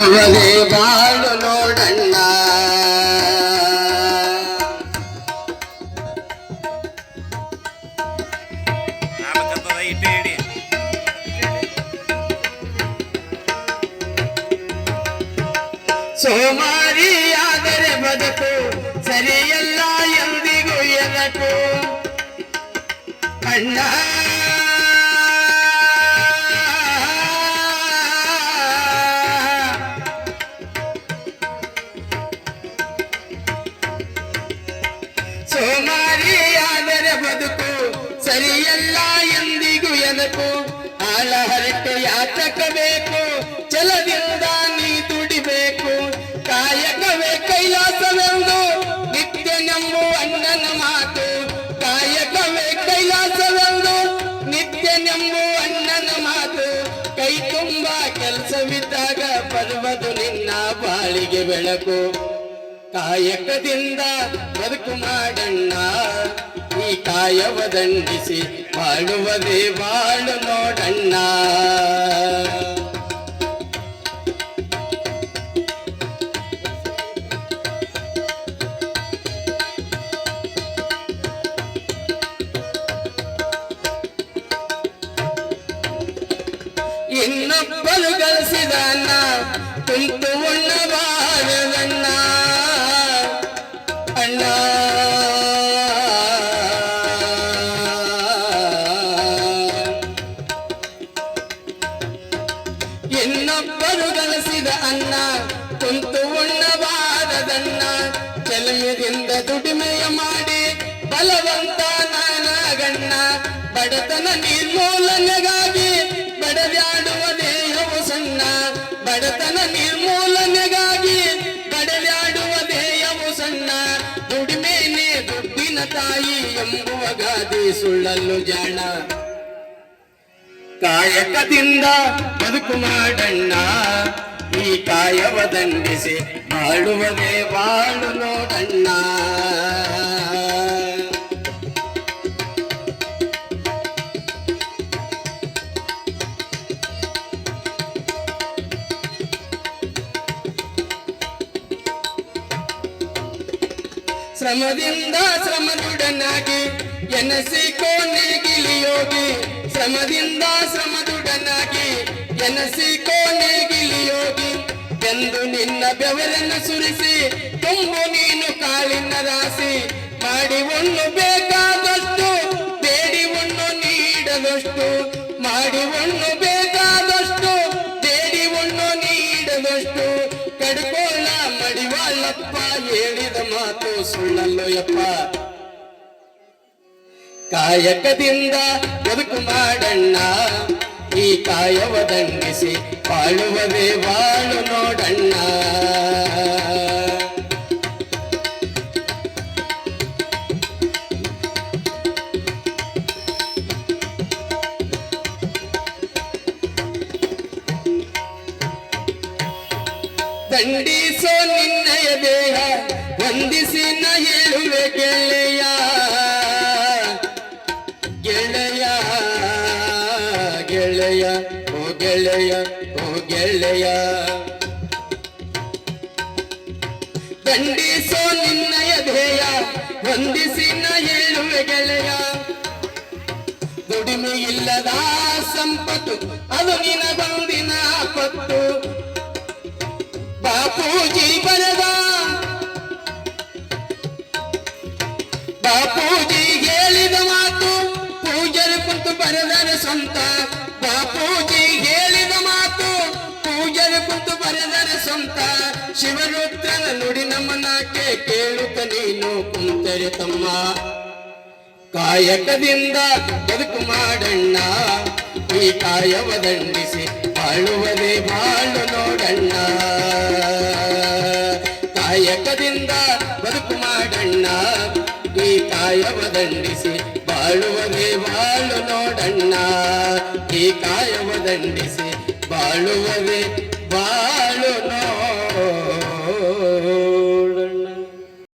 ಇವರೇ ಬಾಳು ನೋಡಣ್ಣ. ಸೋಮಾರಿಯಾದರೆ ಬದುಕು ಸರಿಯಲ್ಲ ಎಂದಿಗೂ ಎನಕು ಅಣ್ಣ. ಸೋಮಾರಿಯಾದರೆ ಬದುಕು ಸರಿಯಲ್ಲ ಎಂದಿಗೂ ಎನಕು ಆಳ ಹರಟೆ ಯಾತಕಬೇಕು ಛಲದಿಂದ ನೀ ದುಡಿಬೇಕು ಕಾಯಕವೇ ಕೈಲಾಸವೆಂದು ನಿತ್ಯ ನಂಬುವ ಅಣ್ಣನ ಮಾತು ಕಾಯಕವೇ ಕೈಲಾಸವೆಂದು ನಿತ್ಯ ನಂಬುವ ಅಣ್ಣನ ಮಾತು ಕೈ ತುಂಬ ಕೆಲಸವಿದ್ದಾಗ ಬರುವುದು ನಿನ್ನ ಬಾಳಿಗೆ ಬೆಳಕು ಕಾಯಕದಿಂದ ಬದುಕು ಮಾಡಣ್ಣ ಈ ಕಾಯವ ದಂಡಿಸಿ ಬಾಳುವುದೇ ಬಾಳು ನೋಡಣ್ಣ. ಇನ್ನೊಬ್ಬರು ಗಳಿಸಿದ ಅನ್ನ ಕುಂತು ಉಣ್ಣಬಾರದಣ್ಣ ಅಣ್ಣ. ಇನ್ನೊಬ್ಬರು ಗಳಿಸಿದ ಅನ್ನ ಕುಂತು ಉಣ್ಣಬಾರದಣ್ಣ ಚೆಲುವಿನಿಂದ ದುಡಿಮೆಯ ಮಾಡಿ ಬಲವಂತ ನಾನಾಗಣ್ಣ. ಬಡತನ ನಿರ್ಮೂಲನೆಗಾಗಿ ಬಡದಾಡುವ ದೇಹವು ಸಣ್ಣ ಬಡತನ ನಿರ್ಮೂಲನೆಗಾಗಿ ಬಡದಾಡುವ ದೇಹವು ಸಣ್ಣ ದುಡಿಮೆನೆ ದುಡ್ಡಿನ ತಾಯಿ ಎಂಬುವ ಗಾದೆ ಸುಳ್ಳಲು ಜಾಣ. ಕಾಯಕದಿಂದ ಬದುಕು ಮಾಡಣ್ಣ ಈ ಕಾಯವ ದಂಡಿಸಿ ಬಾಳುವುದೇ ಬಾಳು ನೋಡಣ್ಣ. ಶ್ರಮದಿಂದ ಶ್ರಮದುಡನಾಗಿ ಎನಸಿಕೋ ನೇಗಿಲಿಯೋಗಿ ಶ್ರಮದಿಂದ ಶ್ರಮದುಡನಾಗಿ ಎನಸಿಕೋ ನೇಗಿಲಿಯೋಗಿ ಎಂದು ನಿನ್ನ ಬೆವರನ್ನು ಸುರಿಸಿ ತುಂಬು ನೀನು ಕಾಳಿನ ರಾಶಿ ಮಾಡಿ ಉಣ್ಣು ಬೇಕಾದಷ್ಟು ಬೇಡಿ ಉಣ್ಣು ನೀಡದಷ್ಟು ಮಾಡಿ ಉಣ್ಣು ಬೇಕಾದಷ್ಟು ಬೇಡಿ ಉಣ್ಣು ನೀಡದಷ್ಟು ಕಡ್ಕೋಳ ಮಡಿವಾಳಪ್ಪ ಹೇಳಿದ ಮಾತು ಸುಳ್ಳಲ್ಲೋ ಯಪ್ಪ. ಕಾಯಕದಿಂದ ಬದುಕು ಮಾಡಣ್ಣ ಈ ಕಾಯವ ದಂಡಿಸಿ ಬಾಳುವುದೇ ಬಾಳು ನೋಡಣ್ಣ. ದಂಡಿಸೋ ನಿನ್ನಯ ದೇಹ ವಂದಿಸಿ ನ ಹೇಳುವೆ ಗೆಳೆಯ ಗೆಳೆಯ ಗೆಳೆಯ ಓ ಗೆಳೆಯ ಓ ಗೆಳೆಯ. ದಂಡಿಸೋ ನಿನ್ನಯ ದೇಹ ವಂದಿಸಿ ನ ಹೇಳುವೆ ಗೆಳೆಯ ದುಡಿಮೆ ಇಲ್ಲದ ಸಂಪತ್ತು ಅದು ನಿನಗೊಂದಿನ ಪತ್ತು. ಬಾಪೂಜಿ ಬರದ ಬಾಪೂಜಿ ಹೇಳಿದ ಮಾತು ಪೂಜರು ಕುಂತು ಬರೆದರೆ ಸ್ವಂತ. ಬಾಪೂಜಿ ಹೇಳಿದ ಮಾತು ಪೂಜರು ಕುಂತು ಬರೆದರೆ ಸ್ವಂತ. ಶಿವರುದ್ರನ ನುಡಿ ನಮನಕ್ಕೆ ಕೇಳುತ್ತ ನೀನು ಕುಂತರೆ ತಮ್ಮ. ಕಾಯಕದಿಂದ ಬದುಕು ಮಾಡಣ್ಣ ಈ ಕಾಯವ ದಂಡಿಸಿ ಬಾಳುವುದೇ ಬಾಳು ನೋಡಣ್ಣ. ಕಾಯಕದಿಂದ ಬದುಕು ಮಾಡಣ್ಣ ಈ ಕಾಯವ ದಂಡಿಸಿ ಬಾಳುವುದೇ ಬಾಳು ನೋಡಣ್ಣ. ಈ ಕಾಯವ ದಂಡಿಸಿ ಬಾಳುವುದೇ ಬಾಳು ನೋಡ.